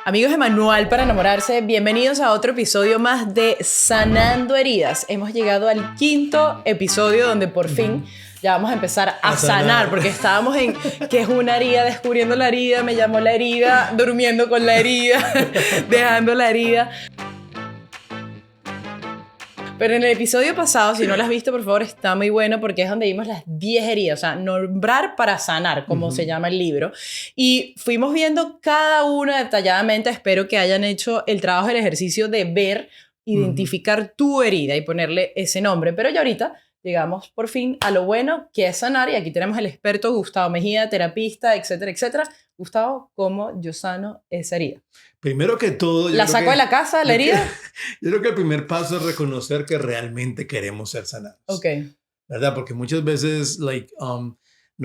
Amigos de Manual para Enamorarse, bienvenidos a otro episodio más de Sanando Heridas. Hemos llegado al quinto episodio donde por fin ya vamos a empezar a sanar, porque estábamos en qué es una herida, descubriendo la herida, me llamó la herida, durmiendo con la herida, dejando la herida. Pero en el episodio pasado, si no lo has visto, por favor, está muy bueno porque es donde vimos las 10 heridas, o sea, nombrar para sanar, como se llama el libro. Y fuimos viendo cada una detalladamente. Espero que hayan hecho el trabajo, el ejercicio de ver, identificar tu herida y ponerle ese nombre. Pero ya ahorita llegamos por fin a lo bueno que es sanar. Y aquí tenemos al experto Gustavo Mejía, terapista, etcétera, etcétera. Gustavo, ¿cómo yo sano esa herida? Primero que todo... ¿La saco de la casa, la herida? Yo creo que el primer paso es reconocer que realmente queremos ser sanados. Ok. ¿Verdad? Porque muchas veces no hay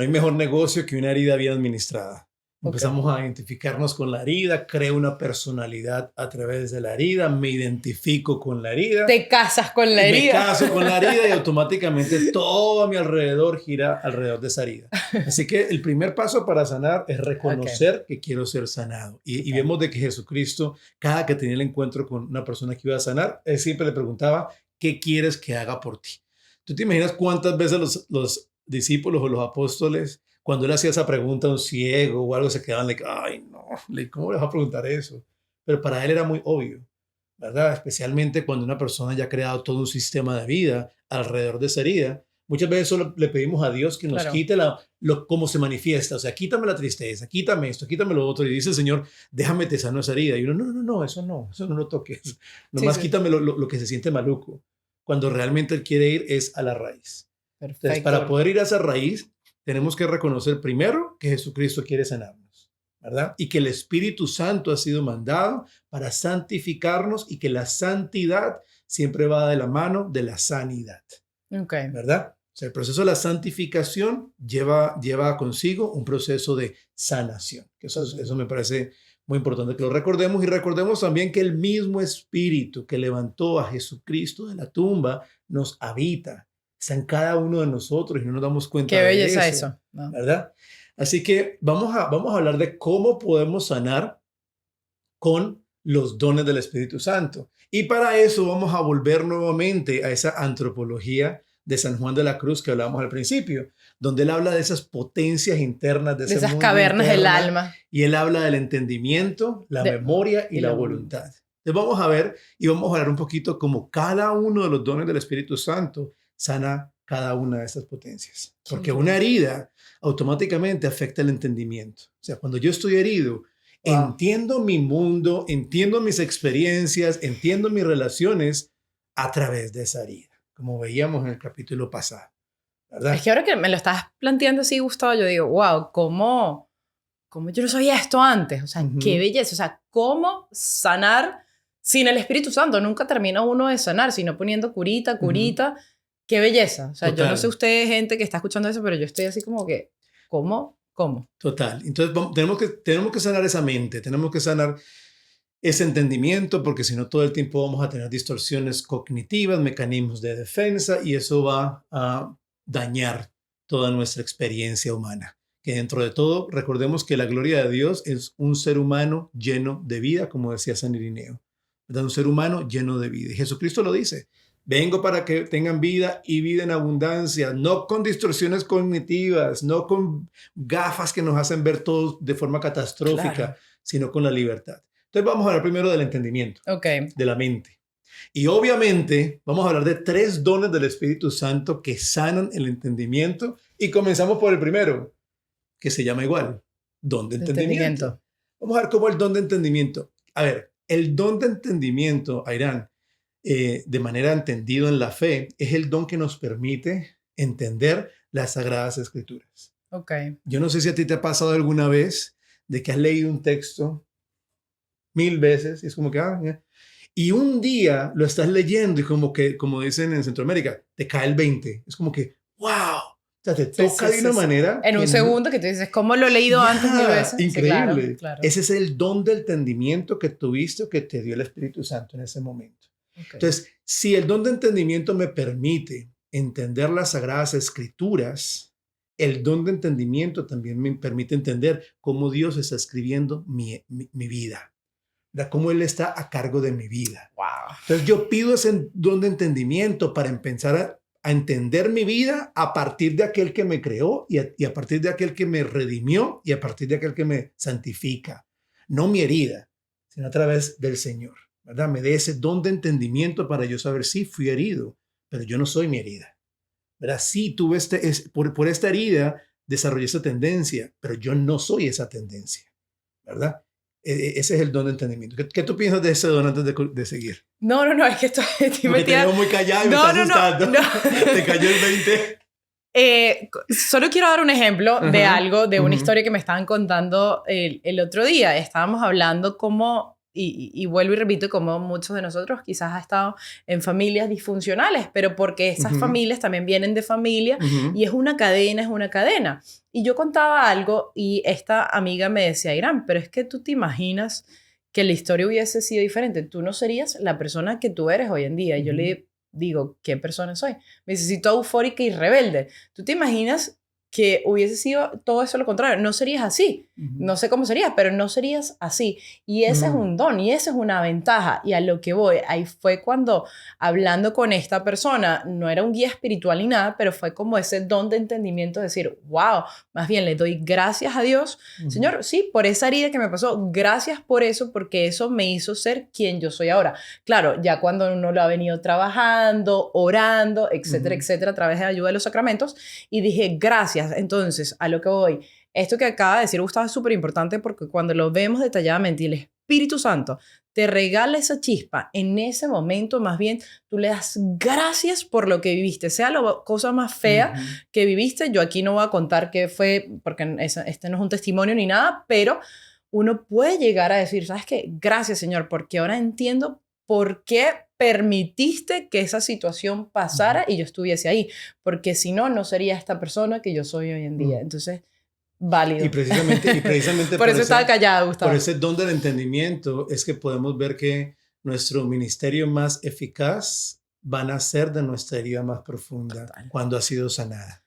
mejor negocio que una herida bien administrada. Empezamos a identificarnos con la herida, creo una personalidad a través de la herida, me identifico con la herida. Te casas con la herida. Me caso con la herida y automáticamente todo a mi alrededor gira alrededor de esa herida. Así que el primer paso para sanar es reconocer que quiero ser sanado. Y vemos de que Jesucristo, cada que tenía el encuentro con una persona que iba a sanar, él siempre le preguntaba, ¿qué quieres que haga por ti? ¿Tú te imaginas cuántas veces los discípulos o los apóstoles, cuando él hacía esa pregunta a un ciego o algo, se quedaban like, ay, no, ¿cómo le vas a preguntar eso? Pero para él era muy obvio, ¿verdad? Especialmente cuando una persona ya ha creado todo un sistema de vida alrededor de esa herida. Muchas veces solo le pedimos a Dios que nos quite cómo se manifiesta. O sea, quítame la tristeza, quítame esto, quítame lo otro. Y dice el Señor, déjame te sano esa herida. Y uno, no, eso no lo toques. Nomás quítame lo que se siente maluco. Cuando realmente él quiere ir es a la raíz. Perfecto. Entonces, para poder ir a esa raíz, tenemos que reconocer primero que Jesucristo quiere sanarnos, ¿verdad? Y que el Espíritu Santo ha sido mandado para santificarnos y que la santidad siempre va de la mano de la sanidad, ¿verdad? O sea, el proceso de la santificación lleva consigo un proceso de sanación. Eso me parece muy importante que lo recordemos, y recordemos también que el mismo Espíritu que levantó a Jesucristo de la tumba nos habita. Está en cada uno de nosotros y no nos damos cuenta de eso. Qué belleza eso, ¿no? ¿Verdad? Así que vamos a hablar de cómo podemos sanar con los dones del Espíritu Santo. Y para eso vamos a volver nuevamente a esa antropología de San Juan de la Cruz que hablábamos al principio, donde él habla de esas potencias internas, de esas cavernas del alma. Y él habla del entendimiento, la memoria y la voluntad. Entonces vamos a ver y vamos a hablar un poquito cómo cada uno de los dones del Espíritu Santo sana cada una de estas potencias. Porque una herida automáticamente afecta el entendimiento. O sea, cuando yo estoy herido, entiendo mi mundo, entiendo mis experiencias, entiendo mis relaciones a través de esa herida, como veíamos en el capítulo pasado, ¿verdad? Es que ahora que me lo estás planteando así, Gustavo, yo digo, wow, ¿cómo yo no sabía esto antes? O sea, qué belleza. O sea, ¿cómo sanar sin el Espíritu Santo? Nunca termina uno de sanar, sino poniendo curita. Qué belleza. O sea, Total. Yo no sé ustedes, gente que está escuchando eso, pero yo estoy así como que, ¿cómo? Total. Entonces tenemos que sanar esa mente, tenemos que sanar ese entendimiento, porque si no todo el tiempo vamos a tener distorsiones cognitivas, mecanismos de defensa, y eso va a dañar toda nuestra experiencia humana. Que dentro de todo, recordemos que la gloria de Dios es un ser humano lleno de vida, como decía San Irineo, ¿verdad? Un ser humano lleno de vida. Y Jesucristo lo dice. Vengo para que tengan vida y vida en abundancia, no con distorsiones cognitivas, no con gafas que nos hacen ver todo de forma catastrófica, sino con la libertad. Entonces vamos a hablar primero del entendimiento, de la mente. Y obviamente vamos a hablar de 3 dones del Espíritu Santo que sanan el entendimiento. Y comenzamos por el primero, que se llama igual, don de entendimiento. Vamos a ver cómo el don de entendimiento. A ver, el don de entendimiento, Airán, de manera entendido en la fe, es el don que nos permite entender las Sagradas Escrituras. Yo no sé si a ti te ha pasado alguna vez de que has leído un texto 1000 veces y es como que, y un día lo estás leyendo y como que, como dicen en Centroamérica, te cae el 20. Es como que, wow. O sea, te toca de una manera. En un segundo que tú dices, ¿cómo lo he leído antes 1000 veces? Increíble. Sí, claro. Ese es el don del entendimiento que tuviste o que te dio el Espíritu Santo en ese momento. Entonces, si el don de entendimiento me permite entender las Sagradas Escrituras, el don de entendimiento también me permite entender cómo Dios está escribiendo mi vida. ¿verdad? Cómo Él está a cargo de mi vida. Wow. Entonces yo pido ese don de entendimiento para empezar a entender mi vida a partir de aquel que me creó y a partir de aquel que me redimió y a partir de aquel que me santifica. No mi herida, sino a través del Señor, ¿verdad? Me dé ese don de entendimiento para yo saber si fui herido, pero yo no soy mi herida, ¿verdad? Sí, tuve por esta herida desarrollé esa tendencia, pero yo no soy esa tendencia, ¿verdad? Ese es el don de entendimiento. ¿Qué tú piensas de ese don antes de seguir? No, es que estoy Porque metida. te veo muy callado y me está asustando. Te cayó el 20. Solo quiero dar un ejemplo de algo, de una historia que me estaban contando el otro día. Estábamos hablando como, y vuelvo y repito, como muchos de nosotros quizás ha estado en familias disfuncionales, pero porque esas familias también vienen de familia y es una cadena. Y yo contaba algo y esta amiga me decía, Irán, pero es que tú te imaginas que la historia hubiese sido diferente. Tú no serías la persona que tú eres hoy en día. Y yo le digo, ¿qué persona soy? Me dice, sí, toda eufórica y rebelde. ¿Tú te imaginas que hubiese sido todo eso lo contrario? No serías así. No sé cómo serías, pero no serías así. Y ese es un don y esa es una ventaja. Y a lo que voy, ahí fue cuando, hablando con esta persona, no era un guía espiritual ni nada, pero fue como ese don de entendimiento de decir, wow, más bien le doy gracias a Dios, Señor, sí, por esa herida que me pasó, gracias por eso, porque eso me hizo ser quien yo soy ahora. Claro, ya cuando uno lo ha venido trabajando, orando, etcétera, etcétera, a través de la ayuda de los sacramentos, y dije, gracias. Entonces, a lo que voy, esto que acaba de decir Gustavo es súper importante porque cuando lo vemos detalladamente y el Espíritu Santo te regala esa chispa, en ese momento más bien tú le das gracias por lo que viviste, sea la cosa más fea que viviste. Yo aquí no voy a contar qué fue, porque este no es un testimonio ni nada, pero uno puede llegar a decir, ¿sabes qué? Gracias, Señor, porque ahora entiendo por qué permitiste que esa situación pasara y yo estuviese ahí, porque si no, no sería esta persona que yo soy hoy en día. Entonces, válido. Y precisamente por eso estaba callada, Gustavo. Por ese don del entendimiento es que podemos ver que nuestro ministerio más eficaz va a nacer de nuestra herida más profunda. Total. Cuando ha sido sanada.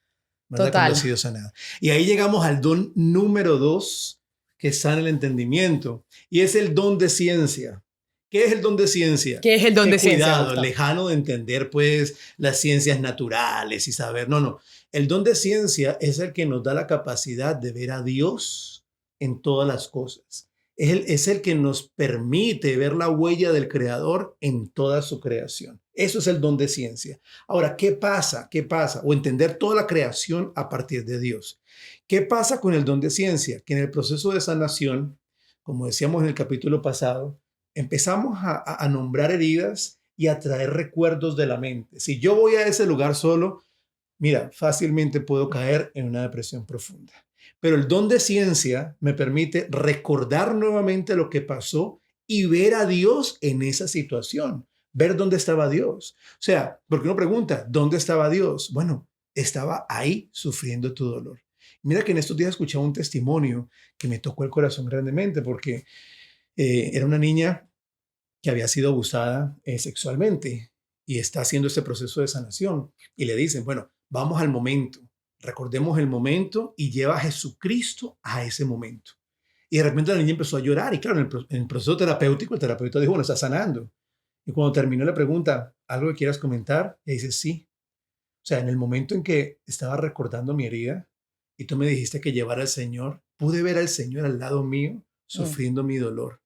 ¿Verdad? Total. Cuando ha sido sanada. Y ahí llegamos al don número 2, que sana el entendimiento, y es el don de ciencia. ¿Qué es el don de ciencia? ¿Qué es el don de ciencia? Cuidado, lejano de entender pues las ciencias naturales y saber. No. El don de ciencia es el que nos da la capacidad de ver a Dios en todas las cosas. Es el que nos permite ver la huella del Creador en toda su creación. Eso es el don de ciencia. Ahora, ¿qué pasa? O entender toda la creación a partir de Dios. ¿Qué pasa con el don de ciencia? Que en el proceso de sanación, como decíamos en el capítulo pasado, empezamos a nombrar heridas y a traer recuerdos de la mente. Si yo voy a ese lugar solo, mira, fácilmente puedo caer en una depresión profunda. Pero el don de ciencia me permite recordar nuevamente lo que pasó y ver a Dios en esa situación. Ver dónde estaba Dios. O sea, porque uno pregunta, ¿dónde estaba Dios? Bueno, estaba ahí sufriendo tu dolor. Mira que en estos días escuchaba un testimonio que me tocó el corazón grandemente porque era una niña que había sido abusada sexualmente y está haciendo este proceso de sanación. Y le dicen, bueno, vamos al momento, recordemos el momento y lleva a Jesucristo a ese momento. Y de repente la niña empezó a llorar y claro, en el proceso terapéutico el terapeuta dijo, bueno, está sanando. Y cuando terminó la pregunta, ¿algo que quieras comentar? Y dice, sí. O sea, en el momento en que estaba recordando mi herida y tú me dijiste que llevara al Señor, pude ver al Señor al lado mío sufriendo mi dolor.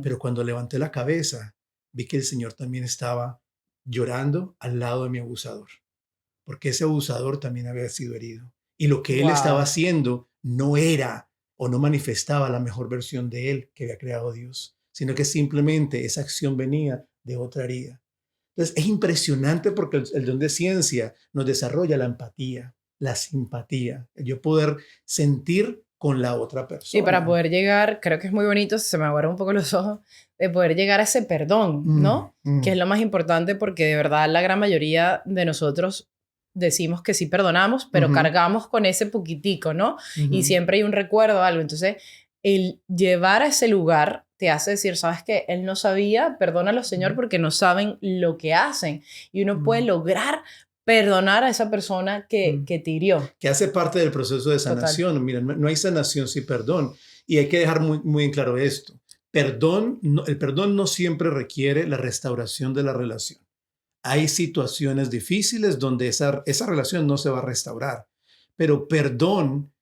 Pero cuando levanté la cabeza, vi que el Señor también estaba llorando al lado de mi abusador, porque ese abusador también había sido herido. Y lo que él estaba haciendo no era o no manifestaba la mejor versión de él que había creado Dios, sino que simplemente esa acción venía de otra herida. Entonces es impresionante porque el don de ciencia nos desarrolla la empatía, la simpatía, el yo poder sentir con la otra persona. Y para poder llegar, creo que es muy bonito, se me aguaron un poco los ojos, de poder llegar a ese perdón, ¿no? Que es lo más importante porque de verdad la gran mayoría de nosotros decimos que sí perdonamos, pero cargamos con ese poquitico, ¿no? Y siempre hay un recuerdo o algo. Entonces, el llevar a ese lugar te hace decir, ¿sabes qué? Él no sabía, perdónalo, Señor, porque no saben lo que hacen. Y uno puede lograr perdonar a esa persona que te hirió. Que hace parte del proceso de sanación. Total. Mira, no hay sanación sin perdón. Y hay que dejar muy, muy en claro esto. el perdón no siempre requiere la restauración de la relación. Hay situaciones difíciles donde esa relación no se va a restaurar, pero perdón,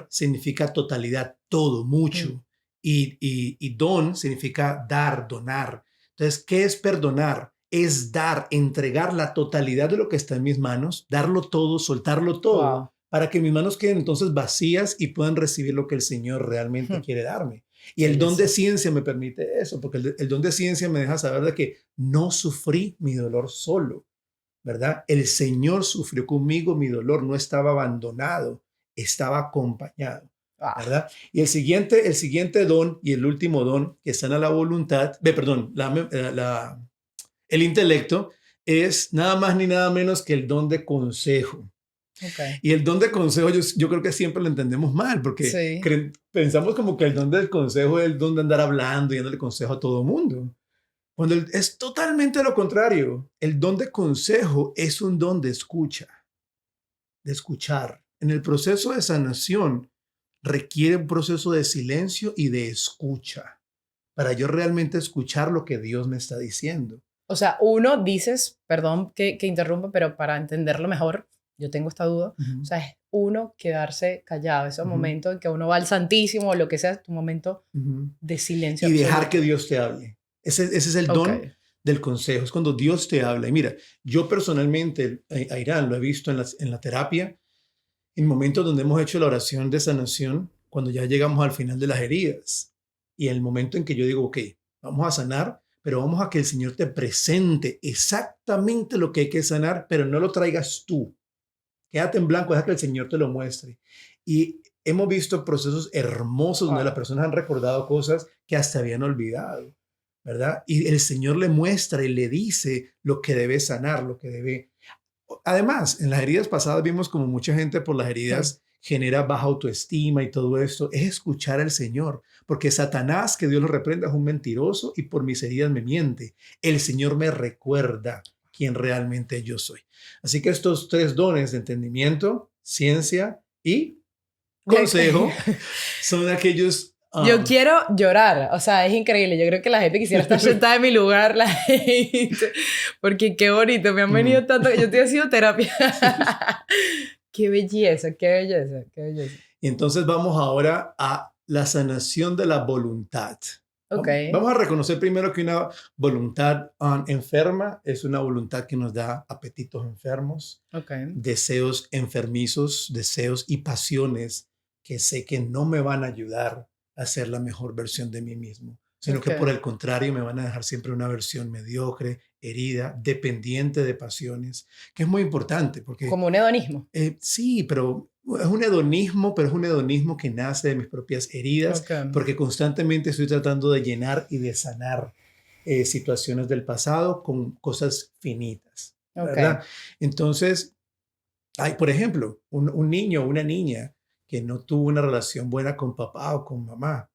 significa totalidad, todo, mucho, y don significa dar, donar. Entonces, ¿qué es perdonar? Es dar, entregar la totalidad de lo que está en mis manos, darlo todo, soltarlo todo, Wow. para que mis manos queden entonces vacías y puedan recibir lo que el Señor realmente quiere darme. Y el don de ciencia me permite eso, porque el don de ciencia me deja saber de que no sufrí mi dolor solo, ¿verdad? El Señor sufrió conmigo mi dolor, no estaba abandonado, estaba acompañado, Ah, ¿verdad? Y el siguiente don y el último don que sana la voluntad, perdón, el intelecto, es nada más ni nada menos que el don de consejo. ok. Y el don de consejo, yo creo que siempre lo entendemos mal, porque Sí. pensamos como que el don del consejo es el don de andar hablando y dándole consejo a todo mundo. Cuando es totalmente lo contrario. El don de consejo es un don de escucha, de escuchar. En el proceso de sanación requiere un proceso de silencio y de escucha para yo realmente escuchar lo que Dios me está diciendo. O sea, uno dices, perdón que interrumpa, pero para entenderlo mejor, yo tengo esta duda. O Ujú, sea, es uno quedarse callado, ese ujú, momento en que uno va al Santísimo o lo que sea, tu momento ujú. de silencio Y dejar que absoluto. Dios te hable. Ese es el Ok, don del consejo, es cuando Dios te habla. Y mira, yo personalmente, a Irán lo he visto en la terapia, en momentos donde hemos hecho la oración de sanación, cuando ya llegamos al final de las heridas. Y el momento en que yo digo, ok, vamos a sanar, pero vamos a que el Señor te presente exactamente lo que hay que sanar, pero no lo traigas tú. Quédate en blanco, deja que el Señor te lo muestre. Y hemos visto procesos hermosos donde las wow. personas han recordado cosas que hasta habían olvidado, ¿verdad? Y el Señor le muestra y le dice lo que debe sanar, lo que debe. Además, en las heridas pasadas vimos como mucha gente por las heridas genera baja autoestima y todo esto. Es escuchar al Señor, porque Satanás, que Dios lo reprenda, es un mentiroso y por mis heridas me miente. El Señor me recuerda quién realmente yo soy. Así que estos tres dones de entendimiento, ciencia y consejo son aquellos. Yo quiero llorar, o sea, es increíble. Yo creo que la gente quisiera estar sentada en mi lugar, la gente, porque qué bonito, me han venido tanto. Yo estoy haciendo terapia. Qué belleza, qué belleza, qué belleza. Y entonces vamos ahora a la sanación de la voluntad. Ok, Vamos a reconocer primero que una voluntad enferma es una voluntad que nos da apetitos enfermos, ok, deseos enfermizos, deseos y pasiones que sé que no me van a ayudar a ser la mejor versión de mí mismo, sino que por ok. el contrario me van a dejar siempre una versión mediocre, herida, dependiente de pasiones, que es muy importante porque Como un hedonismo. sí, pero es un hedonismo, pero es un hedonismo que nace de mis propias heridas, Ok, porque constantemente estoy tratando de llenar y de sanar situaciones del pasado con cosas finitas, ok, ¿verdad? Entonces, hay, por ejemplo, un niño o una niña que no tuvo una relación buena con papá o con mamá.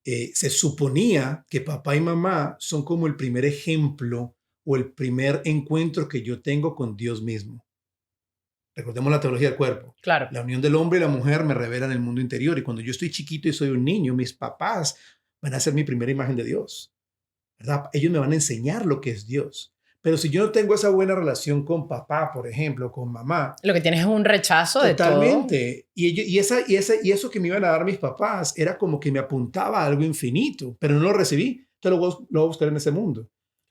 Se suponía que papá y mamá son como el primer ejemplo o el primer encuentro que yo tengo con Dios mismo. Recordemos la teología del cuerpo. claro. La unión del hombre y la mujer me revelan el mundo interior y cuando yo estoy chiquito y soy un niño, mis papás van a ser mi primera imagen de Dios, ¿verdad? Ellos me van a enseñar lo que es Dios. Pero si yo no tengo esa buena relación con papá, por ejemplo, con mamá, Lo que tienes es un rechazo de todo. totalmente. Y eso que me iban a dar mis papás era como que me apuntaba a algo infinito, pero no lo recibí. Entonces lo voy a buscar en ese mundo.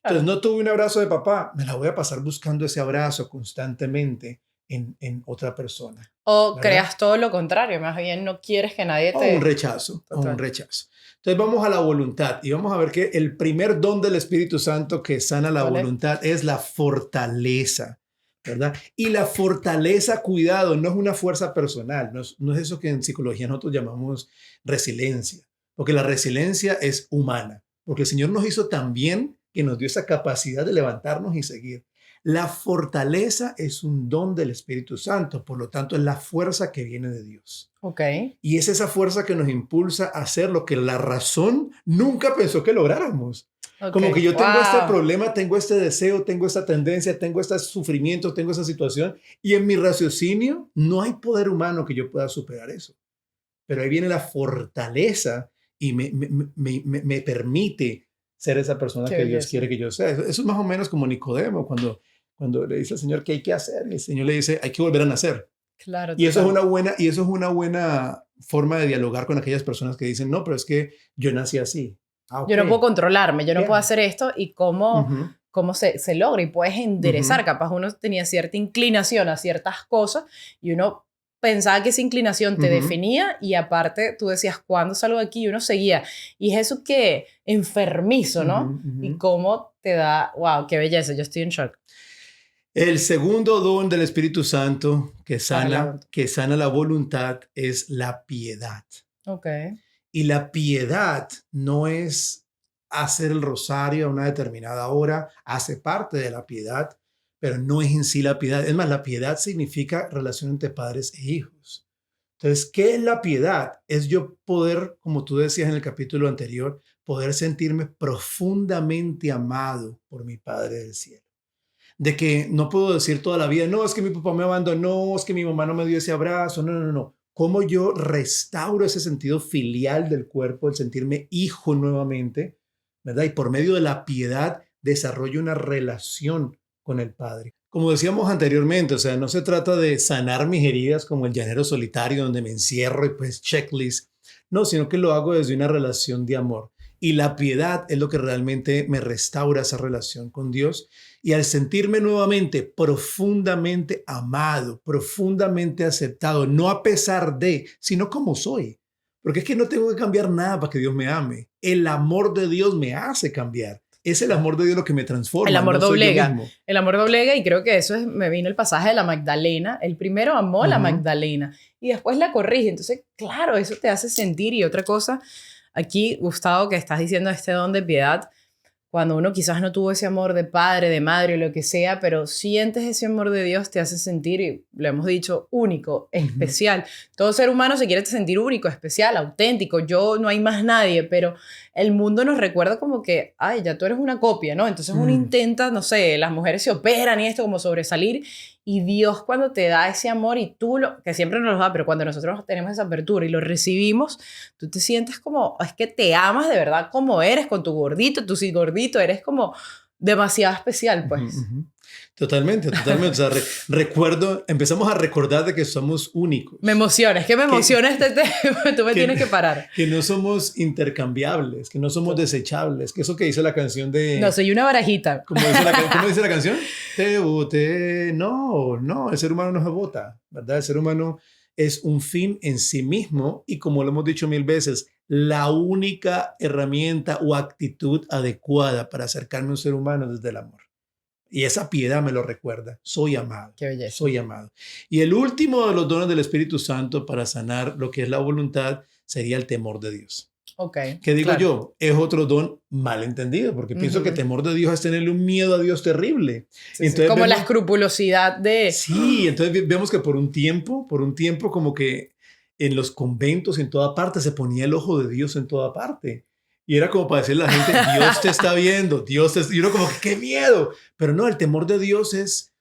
Entonces Claro. no tuve un abrazo de papá, me la voy a pasar buscando ese abrazo constantemente en otra persona, O ¿verdad? creas todo lo contrario, más bien no quieres que nadie O un te... rechazo, o un Total. rechazo. Entonces vamos a la voluntad y vamos a ver que el primer don del Espíritu Santo que sana la ¿Cuál es? voluntad es la fortaleza, ¿verdad? Y la fortaleza, cuidado, no es una fuerza personal, no es eso que en psicología nosotros llamamos resiliencia, porque la resiliencia es humana, porque el Señor nos hizo tan bien que nos dio esa capacidad de levantarnos y seguir. La fortaleza es un don del Espíritu Santo, por lo tanto es la fuerza que viene de Dios. Ok, Y es esa fuerza que nos impulsa a hacer lo que la razón nunca pensó que lográramos. ok. Como que yo tengo este Wow. problema, tengo este deseo, tengo esta tendencia, tengo este sufrimiento, tengo esa situación, y en mi raciocinio no hay poder humano que yo pueda superar eso. Pero ahí viene la fortaleza y me permite ser esa persona que Dios quiere que yo sea. Eso es más o menos como Nicodemo, cuando le dice al Señor qué hay que hacer, y el Señor le dice, hay que volver a nacer. Claro, Y eso es una buena forma de dialogar con aquellas personas que dicen, no, pero es que yo nací así. Yo no puedo controlarme, yo no Bien. puedo hacer esto, y cómo se logra, y puedes enderezar. Capaz uno tenía cierta inclinación a ciertas cosas y uno pensaba que esa inclinación te definía, y aparte tú decías, ¿cuándo salgo de aquí? Y uno seguía. Y es eso que enfermizo, ¿no? Y cómo te da, wow, qué belleza, yo estoy en shock. El segundo don del Espíritu Santo que sana la voluntad es la piedad. Ok. Y la piedad no es hacer el rosario a una determinada hora, hace parte de la piedad, pero no es en sí la piedad. Es más, la piedad significa relación entre padres e hijos. Entonces, ¿qué es la piedad? Es yo poder, como tú decías en el capítulo anterior, poder sentirme profundamente amado por mi Padre del cielo. De que no puedo decir toda la vida, no, es que mi papá me abandonó, es que mi mamá no me dio ese abrazo, no. ¿Cómo yo restauro ese sentido filial del cuerpo, el sentirme hijo nuevamente, ¿verdad? Y por medio de la piedad desarrollo una relación con el Padre. Como decíamos anteriormente, o sea, no se trata de sanar mis heridas como el llanero solitario donde me encierro y pues checklist, no, sino que lo hago desde una relación de amor. Y la piedad es lo que realmente me restaura esa relación con Dios. Y al sentirme nuevamente profundamente amado, profundamente aceptado, no a pesar de, sino como soy. Porque es que no tengo que cambiar nada para que Dios me ame. El amor de Dios me hace cambiar. Es el amor de Dios lo que me transforma. El amor doblega. El amor doblega, y creo que eso me vino el pasaje de la Magdalena. El primero amó a la Magdalena y después la corrige. Entonces, claro, eso te hace sentir. Y otra cosa, aquí, Gustavo, que estás diciendo este don de piedad, cuando uno quizás no tuvo ese amor de padre, de madre, o lo que sea, pero sientes ese amor de Dios, te hace sentir, y lo hemos dicho, único, especial. Todo ser humano se quiere sentir único, especial, auténtico. Yo, no hay más nadie, pero el mundo nos recuerda como que, ay, ya tú eres una copia, ¿no? Entonces uno intenta, no sé, las mujeres se operan y esto, como sobresalir, y Dios cuando te da ese amor, y tú, que siempre nos lo da, pero cuando nosotros tenemos esa apertura y lo recibimos, tú te sientes como, es que te amas de verdad como eres, con tu gordito, tu sin gordito, eres como demasiado especial, pues. Totalmente. O sea, empezamos a recordar de que somos únicos. Me emociona, es que me emociona este tema, tú me tienes que parar. Que no somos intercambiables, que no somos desechables, que eso que dice la canción de... No, soy una barajita. ¿Cómo dice la canción? Te boté. No, el ser humano no se bota, ¿verdad? El ser humano es un fin en sí mismo, y como lo hemos dicho 1000 veces, la única herramienta o actitud adecuada para acercarme a un ser humano es desde el amor. Y esa piedad me lo recuerda. Soy amado. Qué belleza. Soy amado. Y el último de los dones del Espíritu Santo para sanar lo que es la voluntad sería el temor de Dios. Ok. ¿Qué digo yo? Es otro don mal entendido, porque pienso que temor de Dios es tenerle un miedo a Dios terrible. Sí, entonces, como la escrupulosidad de... Sí, entonces vemos que por un tiempo como que en los conventos en toda parte se ponía el ojo de Dios en toda parte. Y era como para decirle a la gente, Dios te está viendo, Y uno como, ¡qué miedo! Pero no, el temor de Dios es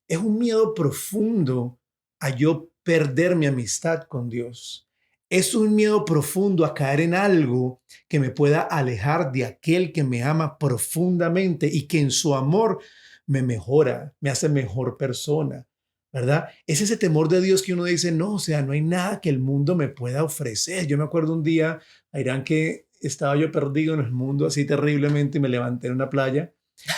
un miedo profundo a yo perder mi amistad con Dios. Es un miedo profundo a caer en algo que me pueda alejar de aquel que me ama profundamente y que en su amor me mejora, me hace mejor persona, ¿verdad? Es ese temor de Dios que uno dice, no, o sea, no hay nada que el mundo me pueda ofrecer. Yo me acuerdo un día, Airán, que estaba yo perdido en el mundo así terriblemente, y me levanté en una playa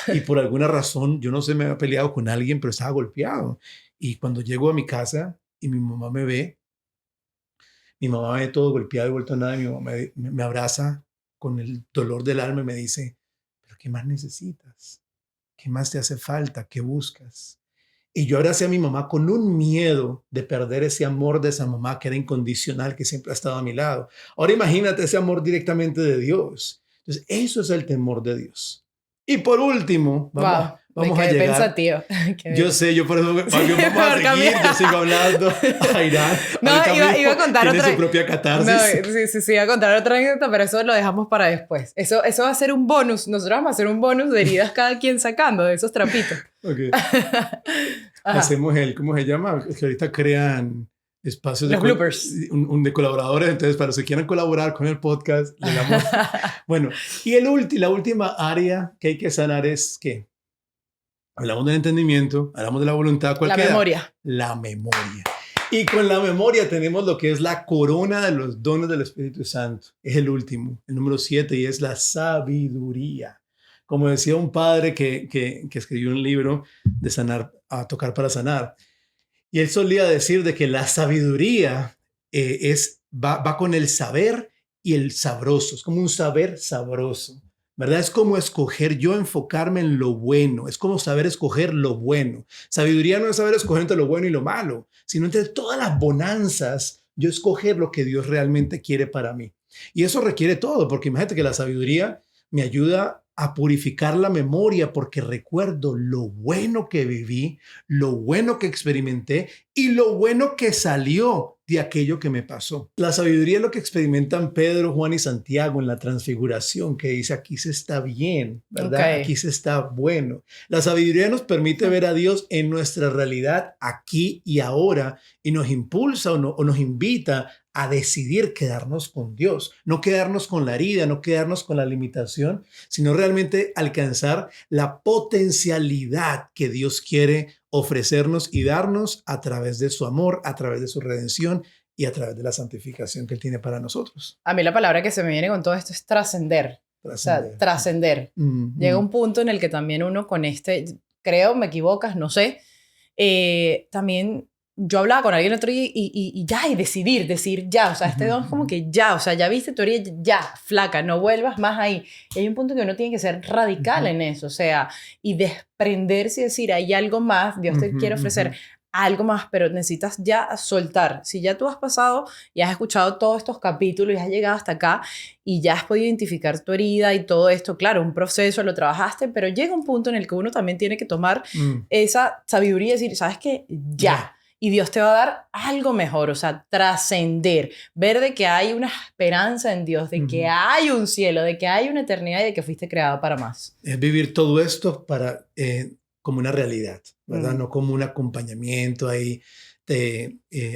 y por alguna razón, yo no sé, me había peleado con alguien, pero estaba golpeado. Y cuando llego a mi casa y mi mamá me ve todo golpeado y vuelto a nada, y mi mamá me abraza con el dolor del alma y me dice, ¿pero qué más necesitas? ¿Qué más te hace falta? ¿Qué buscas? Y yo abracé a mi mamá con un miedo de perder ese amor de esa mamá que era incondicional, que siempre ha estado a mi lado. Ahora imagínate ese amor directamente de Dios. Entonces, eso es el temor de Dios. Y por último, vamos a llegar. Pensativo. Yo sé, yo por eso vamos a seguir, yo sigo hablando. Airán, no, iba a contar tiene su propia catarsis. No, sí, iba a contar otra anécdota, pero eso lo dejamos para después. Eso va a ser un bonus. Nosotros vamos a hacer un bonus de heridas cada quien sacando de esos trapitos. Ok. Hacemos ¿cómo se llama? Que ahorita crean espacios los bloopers. De colaboradores. Entonces, para los que quieran colaborar con el podcast, le damos... Bueno, y la última área que hay que sanar es ¿qué? Hablamos del entendimiento, hablamos de la voluntad. ¿Cuál queda? Memoria. La memoria. Y con la memoria tenemos lo que es la corona de los dones del Espíritu Santo. Es el último, el número 7, y es la sabiduría. Como decía un padre que escribió un libro de sanar, a tocar para sanar. Y él solía decir de que la sabiduría va con el saber y el sabroso. Es como un saber sabroso, ¿verdad? Es como escoger, yo enfocarme en lo bueno. Es como saber escoger lo bueno. Sabiduría no es saber escoger entre lo bueno y lo malo, sino entre todas las bonanzas, yo escoger lo que Dios realmente quiere para mí. Y eso requiere todo, porque imagínate que la sabiduría me ayuda a purificar la memoria porque recuerdo lo bueno que viví, lo bueno que experimenté y lo bueno que salió de aquello que me pasó. La sabiduría es lo que experimentan Pedro, Juan y Santiago en la transfiguración, que dice aquí se está bien, ¿verdad? Okay. Aquí se está bueno. La sabiduría nos permite ver a Dios en nuestra realidad aquí y ahora y nos impulsa o nos invita a decidir quedarnos con Dios, no quedarnos con la herida, no quedarnos con la limitación, sino realmente alcanzar la potencialidad que Dios quiere ofrecernos y darnos a través de su amor, a través de su redención y a través de la santificación que Él tiene para nosotros. A mí la palabra que se me viene con todo esto es trascender. O sea, trascender. Llega un punto en el que también uno con creo, me equivocas, no sé, también yo hablaba con alguien otro día y decir ya, o sea, este don es como que ya, o sea, ya viste tu orilla, ya, flaca, no vuelvas más ahí. Y hay un punto que uno tiene que ser radical en eso, o sea, y desprenderse y decir, hay algo más, Dios te quiere ofrecer algo más, pero necesitas ya soltar. Si ya tú has pasado y has escuchado todos estos capítulos y has llegado hasta acá y ya has podido identificar tu herida y todo esto, claro, un proceso, lo trabajaste, pero llega un punto en el que uno también tiene que tomar esa sabiduría y decir, ¿sabes qué? Ya. Y Dios te va a dar algo mejor, o sea, trascender, ver de que hay una esperanza en Dios, de que hay un cielo, de que hay una eternidad y de que fuiste creado para más. Es vivir todo esto como una realidad, ¿verdad? No como un acompañamiento ahí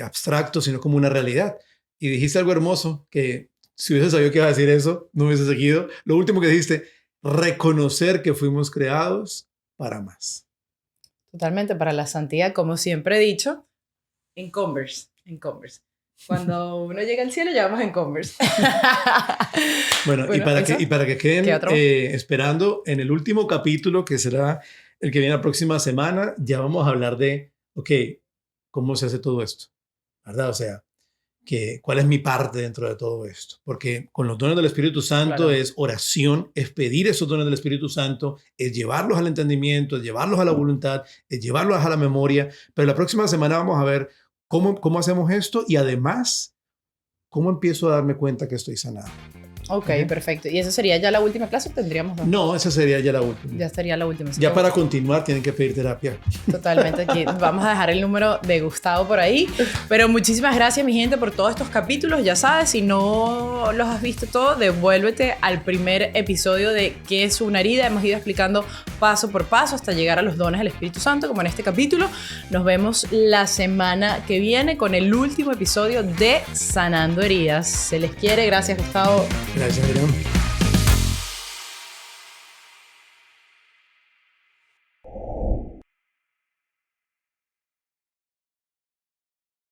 abstracto, sino como una realidad. Y dijiste algo hermoso, que si hubiese sabido que iba a decir eso, no hubiese seguido. Lo último que dijiste, reconocer que fuimos creados para más. Totalmente, para la santidad, como siempre he dicho, en Converse. Cuando uno llega al cielo, ya vamos en Converse. Bueno, y para que queden esperando, en el último capítulo, que será el que viene la próxima semana, ya vamos a hablar de, ¿cómo se hace todo esto? ¿Verdad? O sea, ¿cuál es mi parte dentro de todo esto? Porque con los dones del Espíritu Santo es oración, es pedir esos dones del Espíritu Santo, es llevarlos al entendimiento, es llevarlos a la voluntad, es llevarlos a la memoria. Pero la próxima semana vamos a ver cómo hacemos esto y además, cómo empiezo a darme cuenta que estoy sanado. Ok, perfecto. ¿Y esa sería ya la última clase o tendríamos dos? No, esa sería ya la última. Ya estaría la última. Ya para continuar tienen que pedir terapia. Totalmente. Aquí vamos a dejar el número de Gustavo por ahí. Pero muchísimas gracias, mi gente, por todos estos capítulos. Ya sabes, si no los has visto todos, devuélvete al primer episodio de ¿Qué es una herida? Hemos ido explicando paso por paso hasta llegar a los dones del Espíritu Santo, como en este capítulo. Nos vemos la semana que viene con el último episodio de Sanando Heridas. Se les quiere. Gracias, Gustavo. Gracias, Adrián.